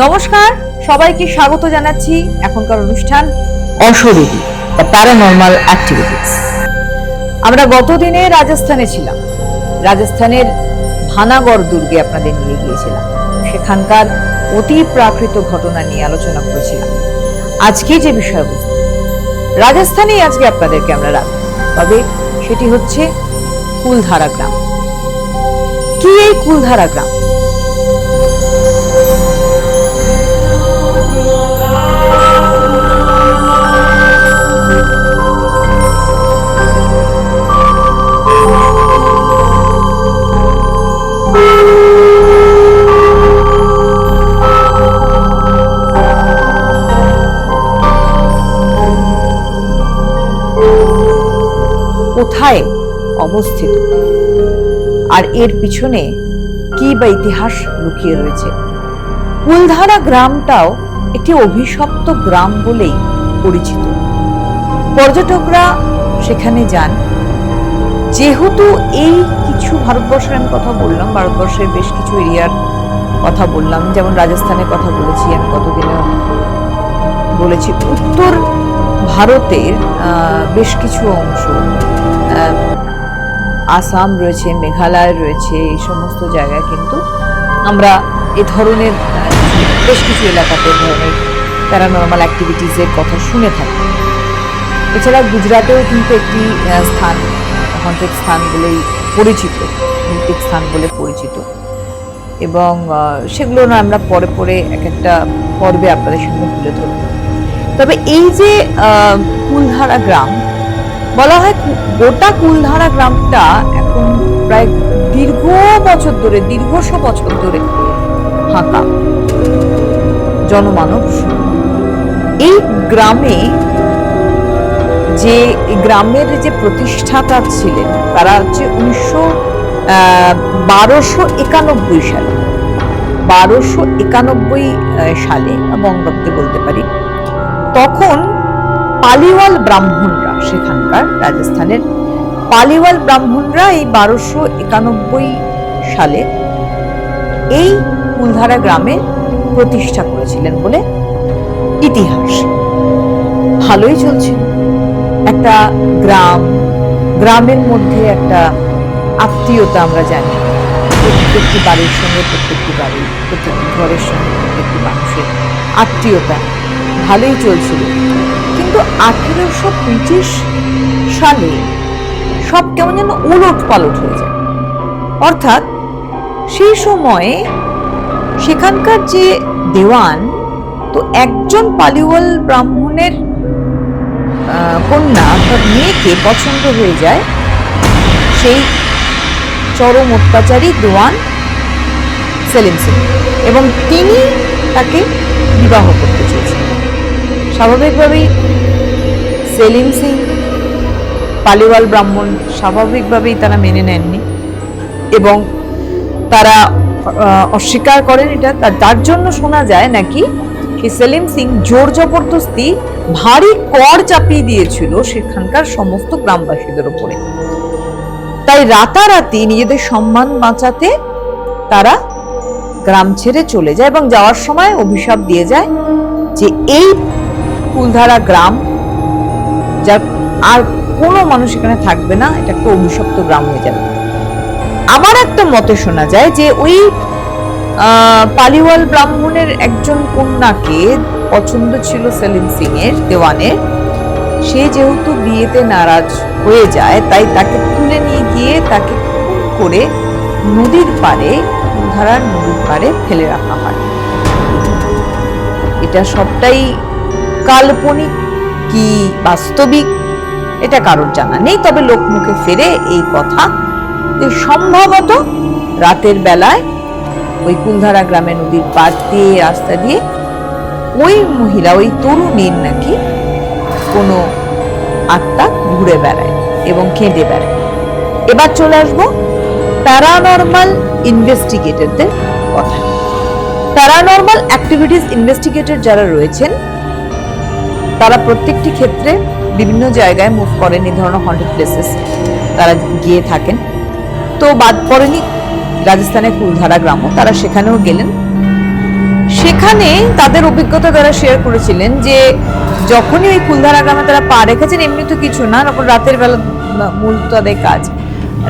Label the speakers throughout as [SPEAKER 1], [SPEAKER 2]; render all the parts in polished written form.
[SPEAKER 1] নমস্কার, সবাইকে স্বাগত জানাচ্ছি এখনকার অনুষ্ঠান অশরীরী বা প্যারানর্মাল অ্যাক্টিভিটিস। আমরা গতদিনে রাজস্থানে ছিলাম। রাজস্থানের ভানাগড় দুর্গে আপনাদের নিয়ে গিয়েছিলাম। সেখানকার অতি প্রাকৃত ঘটনা নিয়ে আলোচনা করেছিলাম। আজকে যে বিষয়বস্তু, রাজস্থানেই আজকে আপনাদেরকে আমরা রাখবো, তবে সেটি হচ্ছে কুলধারা গ্রাম। কি এই কুলধারা গ্রাম? কোথায় অবস্থিত আর এর পিছনে কি বা ইতিহাস লুকিয়ে রয়েছে? কুলধারা গ্রামটাও একটি অভিশপ্ত গ্রাম বলেই পরিচিত। পর্যটকরা সেখানে যান যেহেতু এই কিছু ভারতবর্ষের আমি কথা বললাম, ভারতবর্ষের বেশ কিছু এরিয়ার কথা বললাম, যেমন রাজস্থানের কথা বলেছি, আমি কতদিনে বলেছি উত্তর ভারতের বেশ কিছু অংশ, আসাম রয়েছে, মেঘালয় রয়েছে, এই সমস্ত জায়গায় কিন্তু আমরা এ ধরনের বেশ কিছু এলাকাতে ধরনের প্যারানর্মাল অ্যাক্টিভিটিসের কথা শুনে থাকি। এছাড়া গুজরাটেও কিন্তু একটি স্থান হন্টেড স্থান বলেই পরিচিত, ভৌতিক স্থান বলে পরিচিত, এবং সেগুলো না আমরা পরে পরে এক একটা পর্বে আপনাদের সঙ্গে তুলে ধরব। তবে এই যে কুলধারা গ্রাম বলা হয়, গোটা কুলধারা গ্রামটা এখন প্রায় দীর্ঘশো বছর ধরে ফাঁকা, জনমানব শূন্য। এই গ্রামে যে গ্রামের যে প্রতিষ্ঠাতা ছিলেন তারা হচ্ছে 1291 সালে, 1291 সালে বঙ্গাব্দে বলতে পারি, তখন পালিওয়াল ব্রাহ্মণরা, সেখানকার রাজস্থানের পালিওয়াল ব্রাহ্মণরা এই 1291 সালে এই কুলধারা গ্রামে প্রতিষ্ঠা করেছিলেন বলে ইতিহাস। ভালোই চলছিল একটা গ্রামের মধ্যে একটা আত্মীয়তা, আমরা জানি প্রত্যেকটি বাড়ির সঙ্গে প্রত্যেকটি ঘরের সঙ্গে প্রত্যেকটি মানুষের আত্মীয়তা ভালোই চলছিল। কিন্তু 1825 সালে সব কেমন যেন উলট পালট হয়ে যায়। অর্থাৎ সেই সময়ে সেখানকার যে দেওয়ান, তো একজন পালিওয়াল ব্রাহ্মণের কন্যা অর্থাৎ মেয়েকে পছন্দ হয়ে যায় সেই চরম অত্যাচারী দেওয়ান সেলিম সিং, এবং তিনি তাকে বিবাহ করতে চেয়েছিলেন। স্বাভাবিকভাবেই সেলিম সিং পালিওয়াল ব্রাহ্মণ, স্বাভাবিকভাবেই তারা মেনে নেননি এবং তারা অস্বীকার করেন এটা। তার জন্য শোনা যায় নাকি সেই সেলিম সিং জোর জবরদস্তি ভারী কর চাপিয়ে দিয়েছিল সেখানকার সমস্ত গ্রামবাসীদের উপরে। তাই রাতারাতি নিজেদের সম্মান বাঁচাতে তারা গ্রাম ছেড়ে চলে যায় এবং যাওয়ার সময় অভিশাপ দিয়ে যায় যে এই কুলধারা গ্রাম যার আর কোনো মানুষ এখানে থাকবে না, এটা একটা অভিশপ্ত গ্রাম হয়ে যাবে। আবার একটা মতে শোনা যায় যে ওই পালিওয়াল ব্রাহ্মণের একজন কন্যাকে পছন্দ ছিল সেলিম সিং এর, দেওয়ানের। সে যেহেতু বিয়েতে নারাজ হয়ে যায়, তাই তাকে তুলে নিয়ে গিয়ে তাকে খুন করে নদীর পাড়ে, কুলধারার নদীর পাড়ে ফেলে রাখা হয়। এটা সবটাই কাল্পনিক কি বাস্তবিক এটা কারোর জানা নেই, তবে লোকমুখে ফেরে এই কথা যে সম্ভবত রাতের বেলায় ওই কুলধারা গ্রামে নদীর পাড় দিয়ে, রাস্তা দিয়ে ওই মহিলা, ওই তরুণীর নাকি কোনো আত্মা ঘুরে বেড়ায় এবং কেঁদে বেড়ায়। এবার চলে আসবো প্যারানর্মাল ইনভেস্টিগেটরদের কথা। প্যারানর্মাল অ্যাক্টিভিটিস ইনভেস্টিগেটর যারা রয়েছেন তারা প্রত্যেকটি ক্ষেত্রে বিভিন্ন জায়গায় মুভ করেন, এই ধরনের হন্টেড প্লেসেস তারা গিয়ে থাকেন। তো বাদ পড়েনি রাজস্থানের কুলধারা গ্রামও, তারা সেখানেও গেলেন। সেখানে তাদের অভিজ্ঞতা তারা শেয়ার করেছিলেন যে যখনই ওই কুলধারা গ্রামে তারা পা রেখেছেন, এমনি তো কিছু না, তখন রাতের বেলা মূল তাদের কাজ,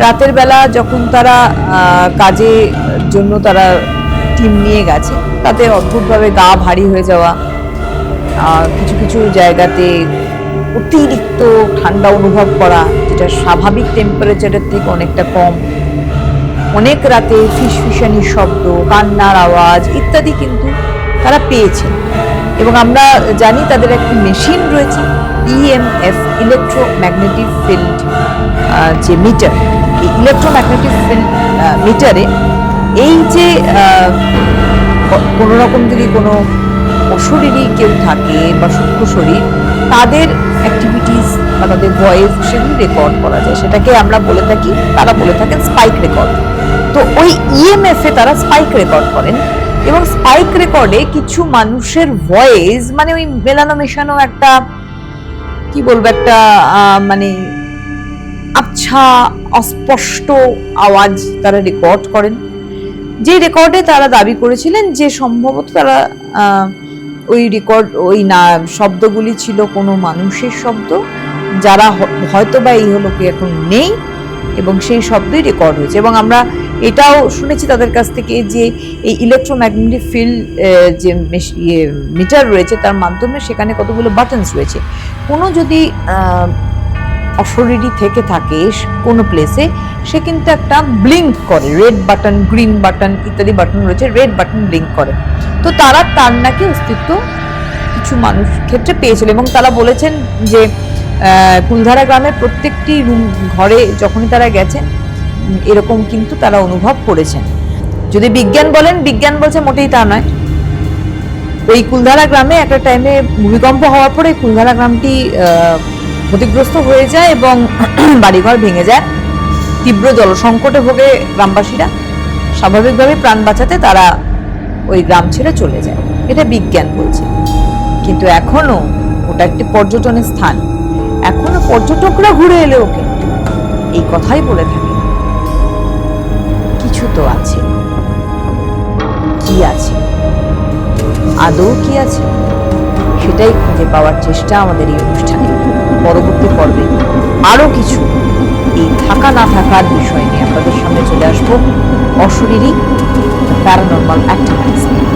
[SPEAKER 1] রাতের বেলা যখন তারা কাজে জন্য তারা টিম নিয়ে গেছে, তাতে অদ্ভুতভাবে গা ভারী হয়ে যাওয়া, কিছু কিছু জায়গাতে অতিরিক্ত ঠান্ডা অনুভব করা, যেটা স্বাভাবিক টেম্পারেচারের থেকে অনেকটা কম, অনেক রাতে ফিসফিসানির শব্দ, কান্নার আওয়াজ ইত্যাদি কিন্তু তারা পেয়েছেন। এবং আমরা জানি তাদের একটি মেশিন রয়েছে, ইএমএফ, ইলেকট্রোম্যাগনেটিক ফিল্ড যে মিটার, এই ইলেকট্রোম্যাগনেটিক ফিল্ড মিটারে এই যে কোনো রকম যদি কোনো অশরীরী কেউ থাকে বা সূক্ষ্ম শরীর, তাদের অ্যাক্টিভিটিস বা তাদের ভয়েস সেগুলি রেকর্ড করা যায়, সেটাকে আমরা বলে থাকি, তারা বলে থাকেন স্পাইক রেকর্ড। তো ওই ইএমএফ এ তারা স্পাইক রেকর্ড করেন, এবং স্পাইক রেকর্ডে কিছু মানুষের ভয়েস, মানে ওই মেলানো মেশানো একটা, কি বলবো, একটা মানে আচ্ছা অস্পষ্ট আওয়াজ তারা রেকর্ড করেন, যে রেকর্ডে তারা দাবি করেছিলেন যে সম্ভবত তারা ওই রেকর্ড, ওই না শব্দগুলি ছিল কোনো মানুষের শব্দ, যারা হয়তো বা এই লোকে এখন নেই, এবং সেই শব্দই রেকর্ড হয়েছে। এবং আমরা এটাও শুনেছি তাদের কাছ থেকে যে এই ইলেকট্রোম্যাগনেটিক ফিল্ড যে মিটার রয়েছে, তার মাধ্যমে সেখানে কতগুলো বাটনস রয়েছে, কোনো যদি অশরীরী থেকে থাকে কোনো প্লেসে, সে কিন্তু একটা ব্লিঙ্ক করে, রেড বাটন, গ্রিন বাটন ইত্যাদি বাটন রয়েছে, রেড বাটন ব্লিঙ্ক করে। তো তারা তার নাকি অস্তিত্ব কিছু মানুষ ক্ষেত্রে পেয়েছিল, এবং তারা বলেছেন যে কুলধারা গ্রামের প্রত্যেকটি রুম ঘরে যখনই তারা গেছেন এরকম কিন্তু তারা অনুভব করেছেন। যদি বিজ্ঞান বলেন, বিজ্ঞান বলছে মোটেই তা নয়। ওই কুলধারা গ্রামে একটা টাইমে ভূমিকম্প হওয়ার পরে কুলধারা গ্রামটি ক্ষতিগ্রস্ত হয়ে যায় এবং বাড়িঘর ভেঙে যায়, তীব্র জলসংকটে ভোগে গ্রামবাসীরা, স্বাভাবিকভাবে প্রাণ বাঁচাতে তারা ওই গ্রাম ছেড়ে চলে যায়, এটা বিজ্ঞান বলছে। কিন্তু এখনো ওটা একটি পর্যটনের স্থান, এখনো পর্যটকরা ঘুরে এলে ওকে এই কথাই বলে থাকে, কিছু তো আছে। কি আছে, আদৌ কি আছে, সেটাই খুঁজে পাওয়ার চেষ্টা আমাদের এই অনুষ্ঠানে। পরবর্তী পর্বে আরো কিছু এই থাকা না থাকার বিষয় নিয়ে আপনাদের সামনে চলে আসবো, অশরীরী প্যারানরমাল অ্যাক্টিভিটিস নিয়ে।